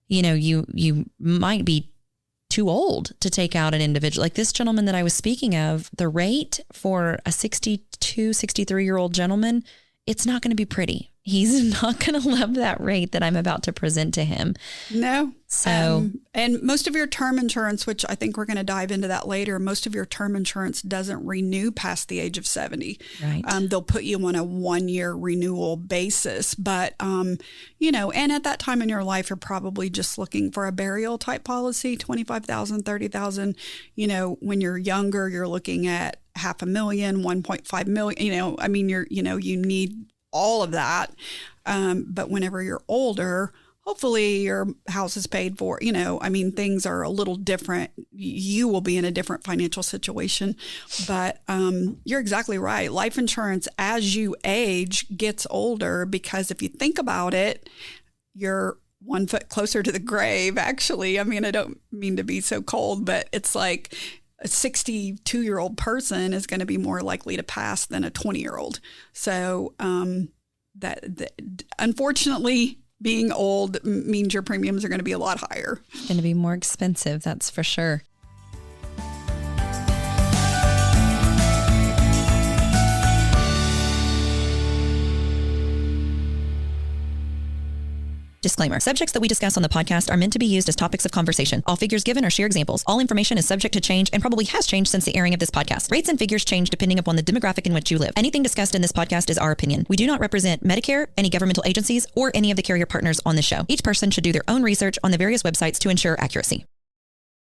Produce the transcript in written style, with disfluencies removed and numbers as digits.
you might be too old to take out an individual. Like this gentleman that I was speaking of, the rate for a 62, 63-year-old gentleman, it's not going to be pretty. He's not going to love that rate that I'm about to present to him. No. So, and most of your term insurance, which I think we're going to dive into that later, most of your term insurance doesn't renew past the age of 70. Right. They'll put you on a 1-year renewal basis. But, and at that time in your life, you're probably just looking for a burial type policy, $25,000, $30,000. When you're younger, you're looking at $500,000, $1.5 million. You need all of that. But whenever you're older, hopefully your house is paid for, things are a little different. You will be in a different financial situation, but you're exactly right. Life insurance as you age gets older because if you think about it, you're 1 foot closer to the grave, actually. I don't mean to be so cold, but it's like a 62-year-old person is going to be more likely to pass than a 20-year-old. So that unfortunately, being old means your premiums are going to be a lot higher. It's going to be more expensive, that's for sure. Disclaimer. Subjects that we discuss on the podcast are meant to be used as topics of conversation. All figures given are sheer examples. All information is subject to change and probably has changed since the airing of this podcast. Rates and figures change depending upon the demographic in which you live. Anything discussed in this podcast is our opinion. We do not represent Medicare, any governmental agencies, or any of the carrier partners on the show. Each person should do their own research on the various websites to ensure accuracy.